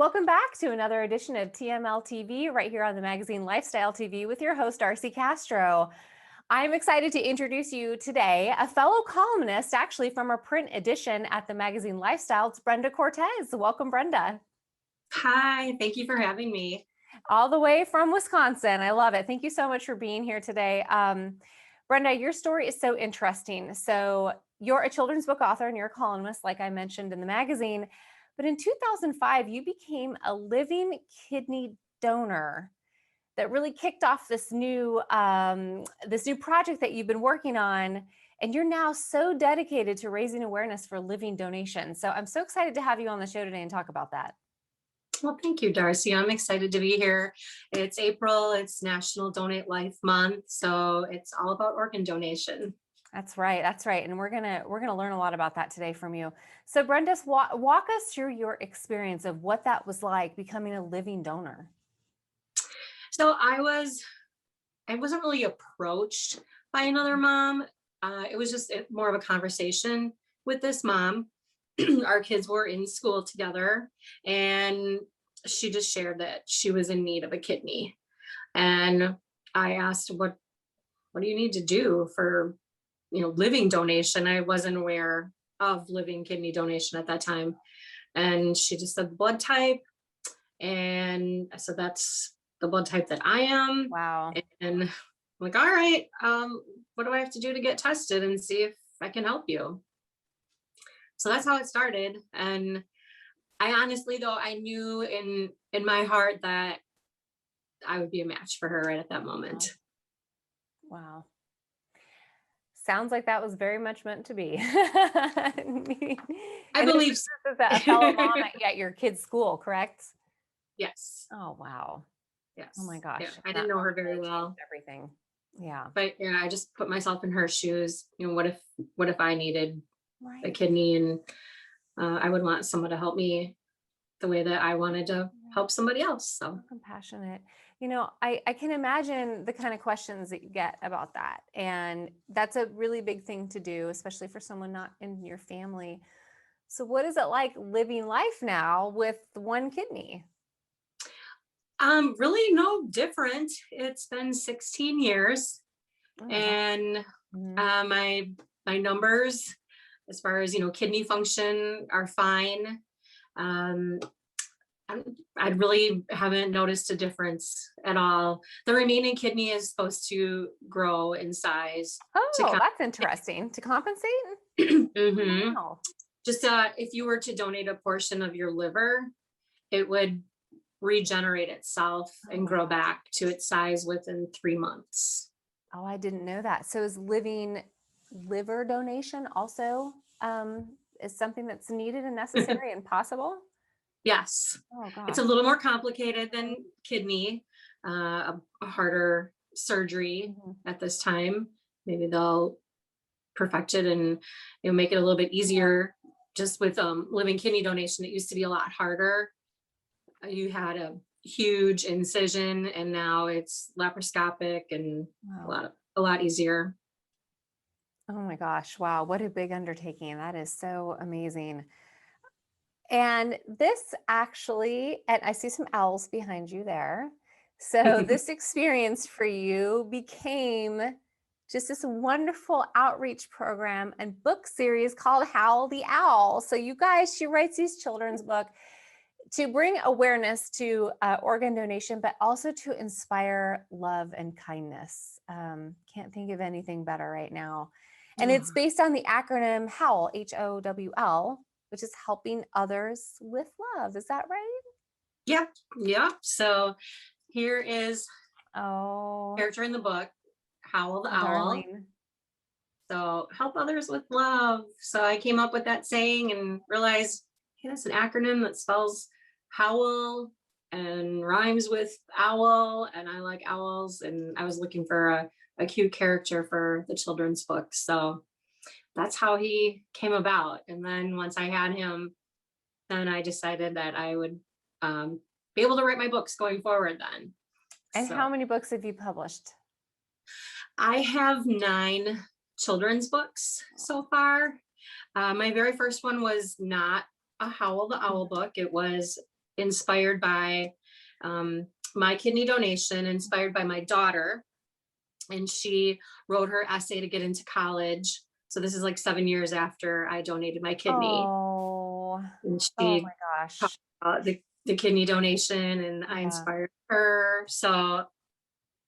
welcome back to another edition of TML TV right here on the magazine Lifestyle TV with your host, Darcy Castro. I'm excited to introduce you today, a fellow columnist actually from our print edition at the magazine Lifestyle. It's Brenda Cortez. Welcome, Brenda. Hi, thank you for having me. All the way from Wisconsin. I love it. Thank you so much for being here today. Brenda, your story is so interesting. So you're a children's book author and you're a columnist, like I mentioned in the magazine. But in 2005, you became a living kidney donor that really kicked off this new project that you've been working on. And you're now so dedicated to raising awareness for living donations. So I'm so excited to have you on the show today and talk about that. Well, thank you, Darcy. I'm excited to be here. It's April, it's National Donate Life Month, so it's all about organ donation. That's right. That's right. And we're gonna learn a lot about that today from you. So Brenda, walk us through your experience of what that was like becoming a living donor. So I wasn't really approached by another mom. It was just more of a conversation with this mom. Our kids were in school together and she just shared that she was in need of a kidney. And I asked, what do you need to do for, living donation? I wasn't aware of living kidney donation at that time. And she just said blood type. And I said, that's the blood type that I am. Wow. And I'm like, all right, what do I have to do to get tested and see if I can help you? So that's how it started. And I honestly, though, I knew in my heart that I would be a match for her right at that moment. Wow. Sounds like that was very much meant to be. I believe this is a fellow mom at your kid's school, correct? Yes. Oh, wow. Yes. Oh my gosh. Yeah, I didn't know her very well. Everything. Yeah. But I just put myself in her shoes. What if I needed Right. a kidney and I would want someone to help me the way that I wanted to help somebody else. So compassionate. I can imagine the kind of questions that you get about that. And that's a really big thing to do, especially for someone not in your family. So what is it like living life now with one kidney? Really no different. It's been 16 years. Oh, and my numbers as far as kidney function are fine. I really haven't noticed a difference at all. The remaining kidney is supposed to grow in size. Oh, that's interesting. To compensate? Mm-hmm. Wow. Just if you were to donate a portion of your liver, it would regenerate itself and grow back to its size within 3 months. Oh, I didn't know that. So is living liver donation also is something that's needed and necessary and possible? Yes. Oh, gosh. It's a little more complicated than kidney, a harder surgery at this time. Maybe they'll perfect it and make it a little bit easier. Just with living kidney donation, it used to be a lot harder. You had a huge incision and now it's laparoscopic and a lot easier. Oh my gosh. Wow. What a big undertaking. That is so amazing. And this actually, and I see some owls behind you there. So this experience for you became just this wonderful outreach program and book series called Howl the Owl. So you guys, she writes these children's book to bring awareness to organ donation, but also to inspire love and kindness. Can't think of anything better right now. And it's based on the acronym HOWL, H-O-W-L, which is helping others with love. Is that right? Yep. So here is character in the book, Howl the Owl. Darling. So help others with love. So I came up with that saying and realized, hey, that's an acronym that spells howl and rhymes with owl. And I like owls. And I was looking for a cute character for the children's book. So that's how he came about. And then once I had him, then I decided that I would be able to write my books going forward then. And how many books have you published? I have 9 children's books so far. My very first one was not a Howl the Owl book. It was inspired by my kidney donation, inspired by my daughter. And she wrote her essay to get into college. So this is like 7 years after I donated my kidney. Oh, And oh she my talked gosh. about the kidney donation, and I Yeah. inspired her. So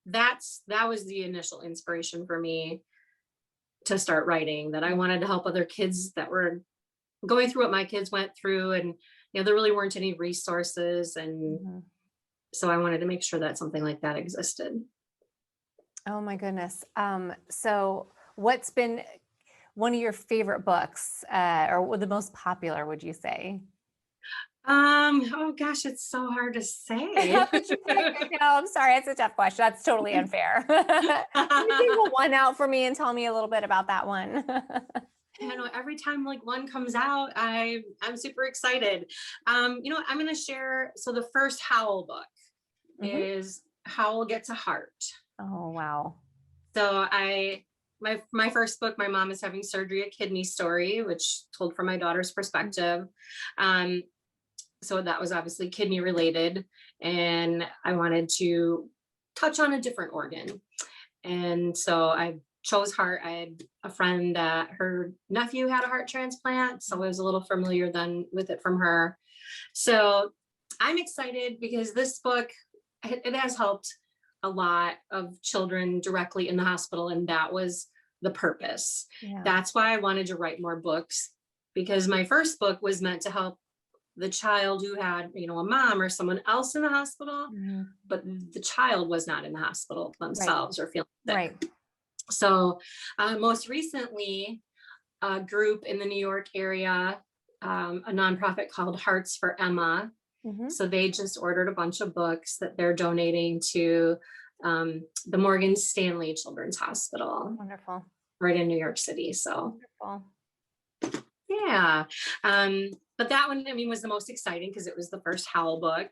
that was the initial inspiration for me to start writing, that I wanted to help other kids that were going through what my kids went through. And, there really weren't any resources. And Mhm. so I wanted to make sure that something like that existed. Oh my goodness. So what's been one of your favorite books, or the most popular, would you say? Oh gosh, it's so hard to say. How could you pick? I know, I'm sorry, it's a tough question. That's totally unfair. Can you single one out for me and tell me a little bit about that one? Every time like one comes out, I'm super excited. I'm gonna share. So the first Howl book Mhm. is Howl Gets a Heart. Oh, wow. So my first book, my mom is having surgery, a kidney story, which told from my daughter's perspective. Um, so that was obviously kidney related, and I wanted to touch on a different organ. And so I chose heart. I had a friend that her nephew had a heart transplant, so I was a little familiar then with it from her. So I'm excited because this book, it has helped a lot of children directly in the hospital, and that was the purpose. Yeah. That's why I wanted to write more books, because my first book was meant to help the child who had, a mom or someone else in the hospital, Mhm. but the child was not in the hospital Right. themselves or feeling sick. Right. So, most recently, a group in the New York area, a nonprofit called Hearts for Emma. Mhm. So they just ordered a bunch of books that they're donating to the Morgan Stanley Children's Hospital Wonderful. right in New York City. So Wonderful. yeah, but that one, was the most exciting because it was the first Howl book,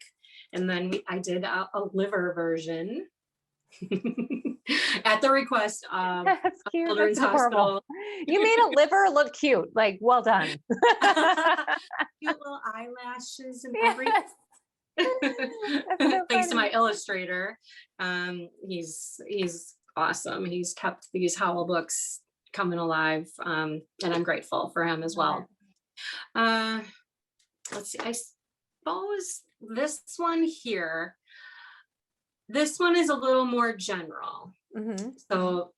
and then I did a liver version at the request of That's a cute. That's children's adorable. hospital. You made a liver look cute. Like, well done. Cute little eyelashes and everything. Yes. That's so Thanks to my funny. illustrator. He's awesome. He's kept these Howl books coming alive. And I'm grateful for him as Love it. well. Uh, let's see. I suppose this one is a little more general. Mhm. So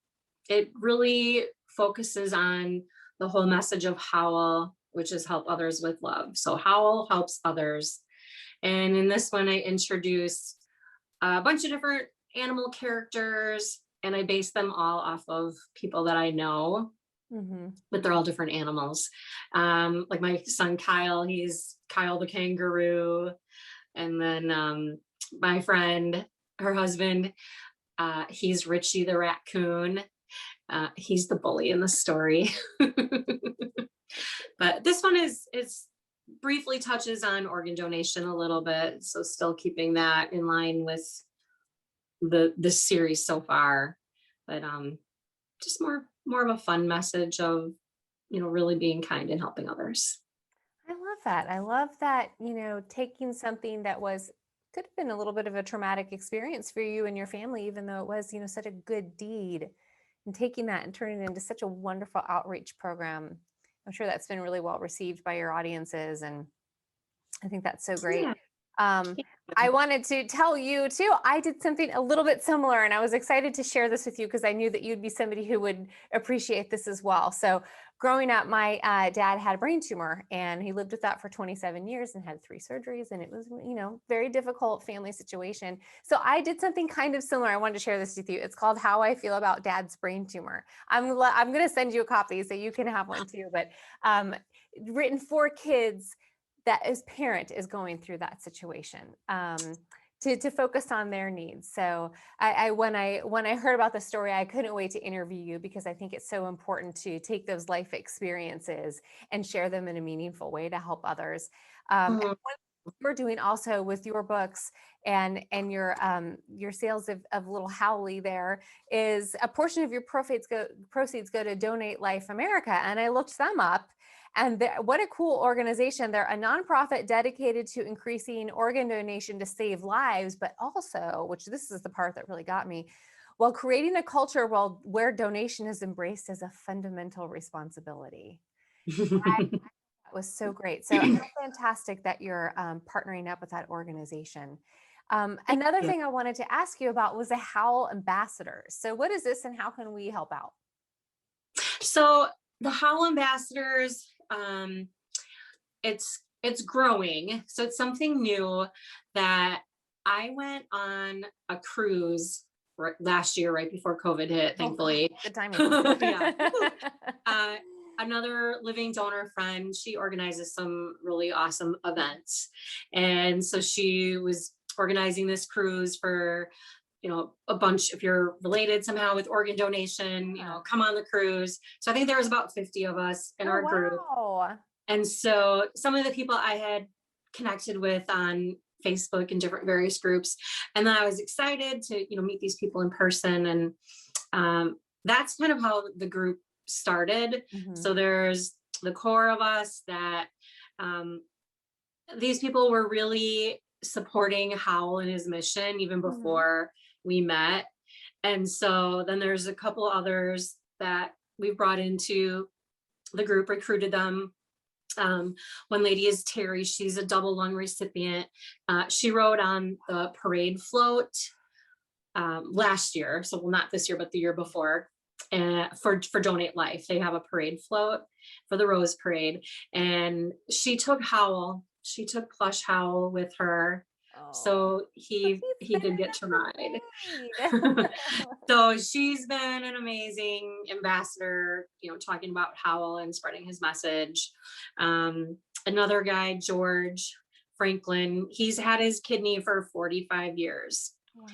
it really focuses on the whole message of Howl, which is help others with love. So Howl helps others. And in this one, I introduce a bunch of different animal characters, and I base them all off of people that I know, Mhm. but they're all different animals. Like my son Kyle, he's Kyle the kangaroo. And then my friend, her husband, he's Richie the raccoon. He's the bully in the story. But this one is briefly touches on organ donation a little bit, so still keeping that in line with the series so far, but just more of a fun message of really being kind and helping others. I love that. I love that, taking something that could have been a little bit of a traumatic experience for you and your family, even though it was, such a good deed, and taking that and turning it into such a wonderful outreach program. I'm sure that's been really well received by your audiences, and I think that's so great. Yeah. Um, I wanted to tell you too, I did something a little bit similar, and I was excited to share this with you because I knew that you'd be somebody who would appreciate this as well. So growing up, my dad had a brain tumor, and he lived with that for 27 years and had 3 surgeries, and it was, very difficult family situation. So I did something kind of similar. I wanted to share this with you. It's called How I Feel About Dad's Brain Tumor. I'm going to send you a copy so you can have one too, but written for kids that as parent is going through that situation, to focus on their needs. So when I heard about the story, I couldn't wait to interview you because I think it's so important to take those life experiences and share them in a meaningful way to help others. And Mhm. what you're doing also with your books and your sales of Little Howley there is a portion of your proceeds go to Donate Life America. And I looked them up, And what a cool organization. They're a nonprofit dedicated to increasing organ donation to save lives, but also, which this is the part that really got me, while creating a culture where donation is embraced as a fundamental responsibility. That was so great. So how fantastic that you're partnering up with that organization. Another Yeah. thing I wanted to ask you about was the Howl Ambassadors. So what is this and how can we help out? So the Hall Ambassadors, it's growing. So it's something new that I went on a cruise last year, right before COVID hit, Oh, thankfully. good timing. Yeah. Uh, Another living donor friend, she organizes some really awesome events. And so she was organizing this cruise for, a bunch, if you're related somehow with organ donation, come on the cruise. So I think there was about 50 of us in Oh, our group. wow. And so some of the people I had connected with on Facebook and different various groups. And then I was excited to, meet these people in person. And that's kind of how the group started. Mhm. So there's the core of us that these people were really supporting Howell and his mission even Mhm. before we met. And so then there's a couple others that we've brought into the group, recruited them. One lady is Terry. She's a double lung recipient. She rode on the parade float last year. So, well, not this year, but the year before. For Donate Life, they have a parade float for the Rose Parade, and she took Howell. She took Plush Howell with her, Oh, so so he he's been did in get to a ride. parade. So she's been an amazing ambassador, talking about Howell and spreading his message. Another guy, George Franklin, he's had his kidney for 45 years. Wow.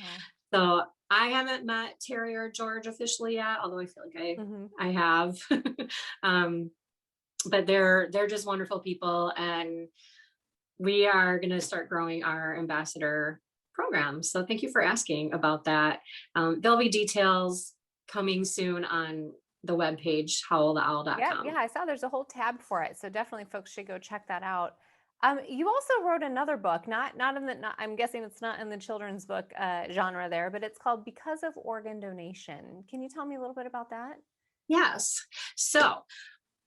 So I haven't met Terry or George officially yet, although I feel like Mhm. I have. um, but they're just wonderful people, and we are going to start growing our ambassador program. So thank you for asking about that. There'll be details coming soon on the webpage, Yep, yeah, howltheowl.com. I saw there's a whole tab for it, so definitely folks should go check that out. You also wrote another book, not in the, I'm guessing it's not in the children's book genre there, but it's called Because of Organ Donation. Can you tell me a little bit about that? Yes. So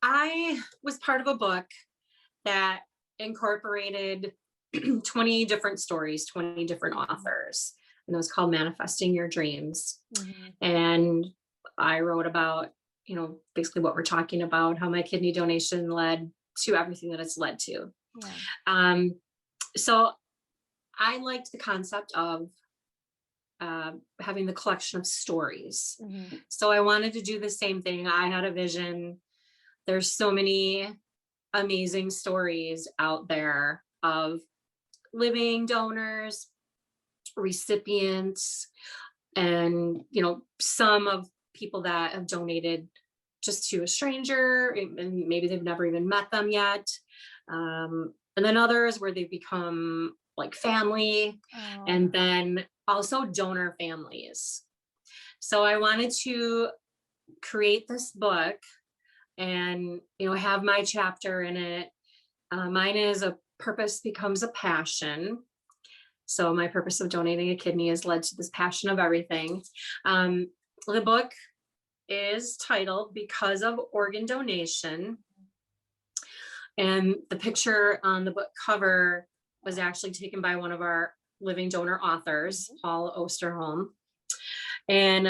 I was part of a book that incorporated 20 different stories, 20 different authors. And it was called Manifesting Your Dreams. Mhm. And I wrote about, basically what we're talking about, how my kidney donation led to everything that it's led to. Yeah. Um, so I liked the concept of having the collection of stories. Mhm. So I wanted to do the same thing. I had a vision. There's so many amazing stories out there of living donors, recipients, and some of people that have donated just to a stranger, and maybe they've never even met them yet. And then others where they've become like family, Oh. and then also donor families. So I wanted to create this book and have my chapter in it. Mine is A Purpose Becomes a Passion. So my purpose of donating a kidney has led to this passion of everything. The book is titled Because of Organ Donation. And the picture on the book cover was actually taken by one of our living donor authors, Paul Osterholm. And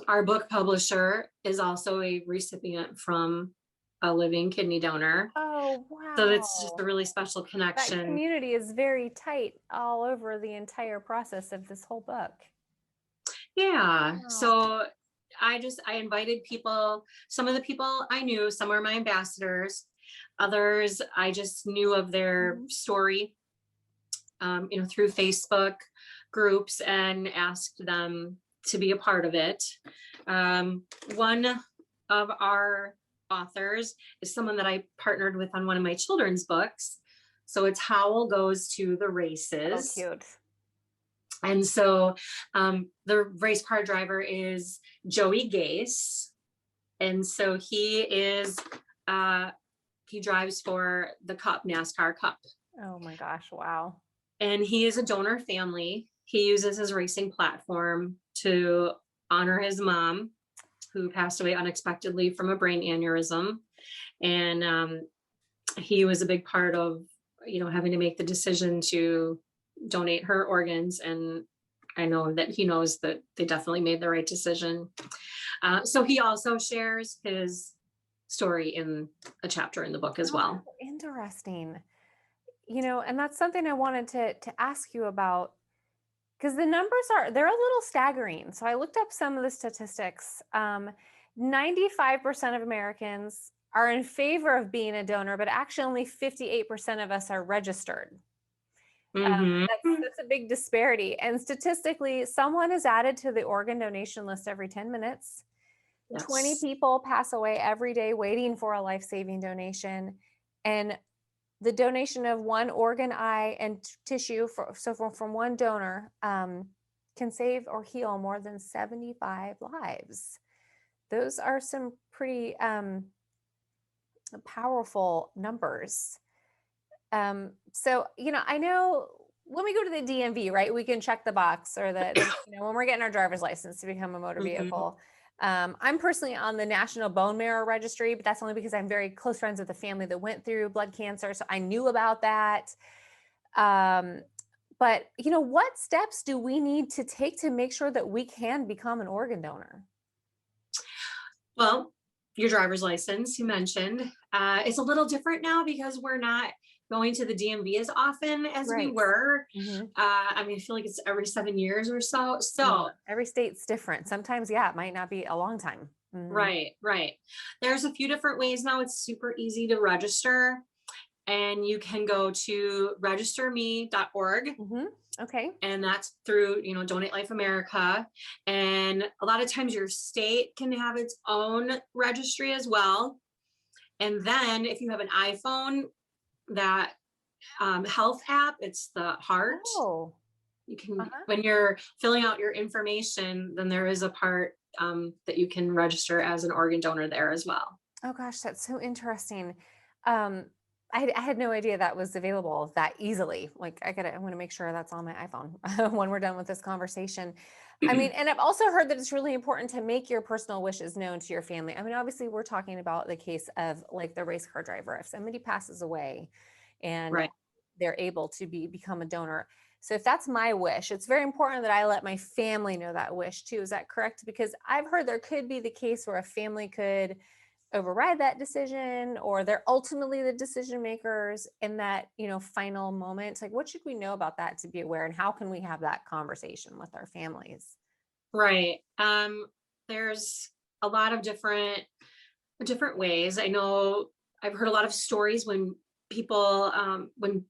our book publisher is also a recipient from a living kidney donor. Oh, So it's just a wow. really special That connection. community is very tight all over the entire process of this whole book. Yeah. Wow. So I invited people, some of the people I knew, some are my ambassadors, others I just knew of their Mhm. story, through Facebook groups, and asked them to be a part of it. One of our authors is someone that I partnered with on one of my children's books. So it's Howell Goes to the So Races. cute. And so the race car driver is Joey Gase. And so he is uh, he drives for the Cup, NASCAR Cup. Oh my gosh, wow. And he is a donor family. He uses his racing platform to honor his mom, who passed away unexpectedly from a brain aneurysm. And he was a big part of, having to make the decision to donate her organs. And I know that he knows that they definitely made the right decision. So he also shares his story in a chapter in the book as Oh, well. how interesting. And that's something I wanted to ask you about, because the numbers they're a little staggering. So I looked up some of the statistics. 95% of Americans are in favor of being a donor, but actually only 58% of us are registered. Mm-hmm. That's a big disparity. And statistically, someone is added to the organ donation list every 10 minutes. 20 Yes. people pass away every day waiting for a life-saving donation. And the donation of one organ, eye, and tissue from one donor can save or heal more than 75 lives. Those are some pretty powerful numbers. So, I know when we go to the DMV, right, we can check the box, or when we're getting our driver's license to become a motor Mm-hmm. vehicle. I'm personally on the National Bone Marrow Registry, but that's only because I'm very close friends with the family that went through blood cancer. So I knew about that. But what steps do we need to take to make sure that we can become an organ donor? Well, your driver's license, you mentioned, it's a little different now because we're not going to the DMV as often as we Right. were. Mm-hmm. I feel like it's every 7 years or so. Yeah. Every state's different. Sometimes, yeah, it might not be a long time. Mm-hmm. Right. There's a few different ways now. It's super easy to register, and you can go to registerme.org. Mm-hmm. Okay. And that's through, Donate Life America. And a lot of times your state can have its own registry as well. And then if you have an iPhone, that health app, it's the heart. Oh. You can, Uh-huh. when you're filling out your information, then there is a part that you can register as an organ donor there as well. Oh gosh, that's so interesting. I had no idea that was available that easily. Like I want to make sure that's on my iPhone when we're done with this conversation. I mean, and I've also heard that it's really important to make your personal wishes known to your family. I mean, obviously we're talking about the case of like the race car driver. If somebody passes away and Right. they're able to become a donor. So if that's my wish, it's very important that I let my family know that wish too. Is that correct? Because I've heard there could be the case where a family could override that decision, or they're ultimately the decision makers in that final moment. Like, what should we know about that to be aware, and how can we have that conversation with our families? Right. There's a lot of different ways. I know I've heard a lot of stories when people when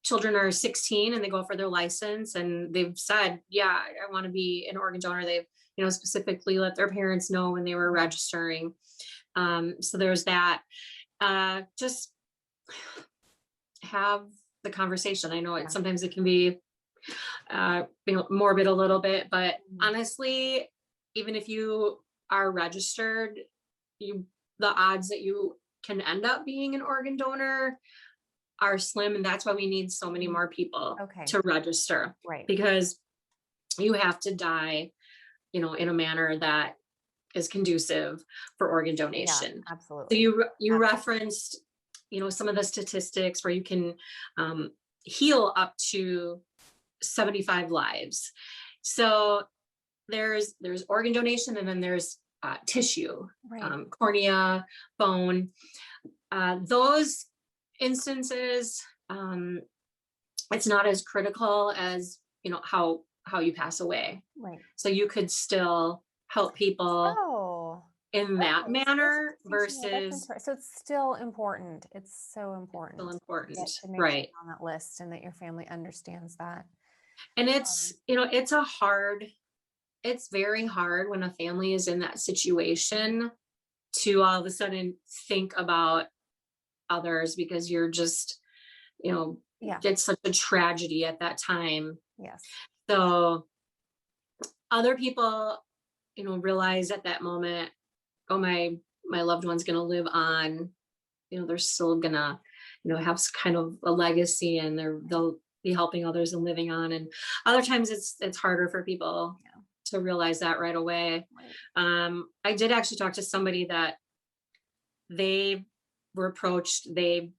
children are 16 and they go for their license and they've said, yeah, I want to be an organ donor. They've specifically let their parents know when they were registering. So there's that. Just have the conversation. I know sometimes it can be morbid a little bit, but honestly, even if you are registered, the odds that you can end up being an organ donor are slim, and that's why we need so many more people to register. Right. Because you have to die, in a manner that is conducive for organ donation. Yeah, absolutely. So you referenced, some of the statistics where you can heal up to 75 lives. So there's organ donation, and then there's tissue, Right. cornea, bone. Those instances, it's not as critical as how you pass away. Right. So you could still help people in that manner versus. So it's still important. It's so important. Still important, to make right? sure on that list, and that your family understands that. And it's it's very hard when a family is in that situation to all of a sudden think about others, because you're just, it's such a tragedy at that time. Yes. So other people, realize at that moment, oh, my loved one's going to live on, they're still gonna, have kind of a legacy, and they'll be helping others and living on. And other times it's harder for people Yeah. to realize that right away. Right. I did actually talk to somebody that they were approached. They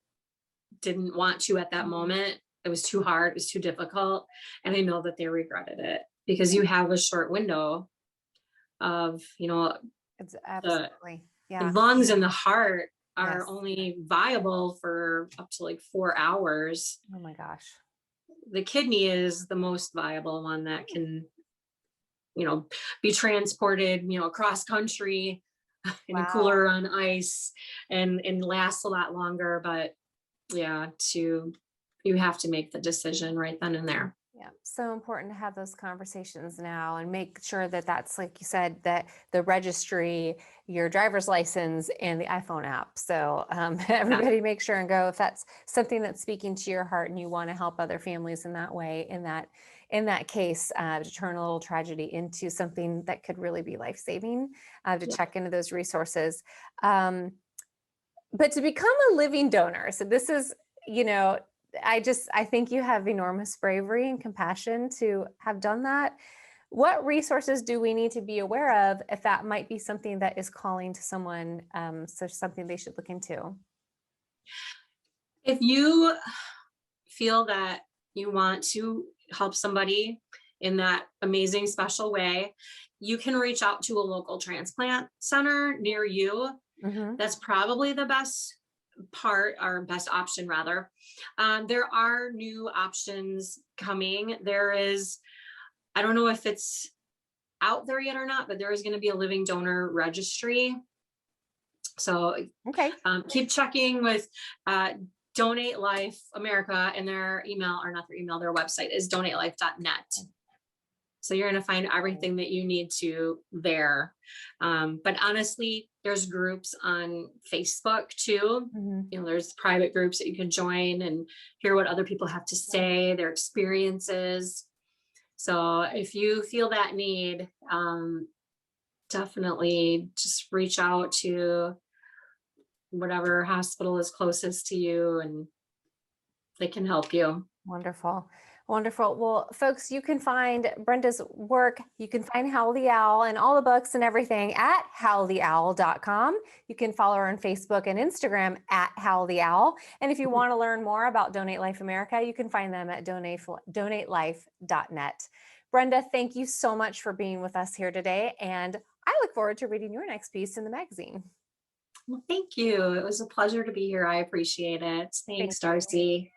didn't want to at that Mhm. moment. It was too hard. It was too difficult. And I know that they regretted it, because you have a short window of, It's the absolutely. Yeah. lungs and the heart are Yes. only viable for up to like 4 hours. Oh my gosh. The kidney is the most viable one that can, you know, be transported, across country in a Wow. cooler on ice, and lasts a lot longer. But yeah, you have to make the decision right then and there. Yeah, so important to have those conversations now and make sure that that's, like you said, that the registry, your driver's license, and the iPhone app. So Yeah. everybody make sure and go if that's something that's speaking to your heart and you want to help other families in that way. In that case, to turn a little tragedy into something that could really be life saving. To Yeah. check into those resources. Um, but to become a living donor, so this is, you know, I think you have enormous bravery and compassion to have done that. What resources do we need to be aware of if that might be something that is calling to someone, so something they should look into? If you feel that you want to help somebody in that amazing, special way, you can reach out to a local transplant center near you. Hmm. That's probably the best part, or best option rather. There are new options coming. I don't know if it's out there yet or not, but there is going to be a living donor registry. So Okay. keep checking with uh, Donate Life America, and their email, or not their email, their website is donatelife.net. So you're going to find everything that you need to there. But honestly, there's groups on Facebook too. Hmm. There's private groups that you can join and hear what other people have to say, their experiences. So if you feel that need, definitely just reach out to whatever hospital is closest to you, and they can help you. Wonderful. Wonderful. Well, folks, you can find Brenda's work. You can find Howl the Owl and all the books and everything at howltheowl.com. You can follow her on Facebook and Instagram at Howl the Owl. And if you want to learn more about Donate Life America, you can find them at donatelife.net. Brenda, thank you so much for being with us here today. And I look forward to reading your next piece in the magazine. Well, thank you. It was a pleasure to be here. I appreciate it. Thank Thanks, you. Darcy.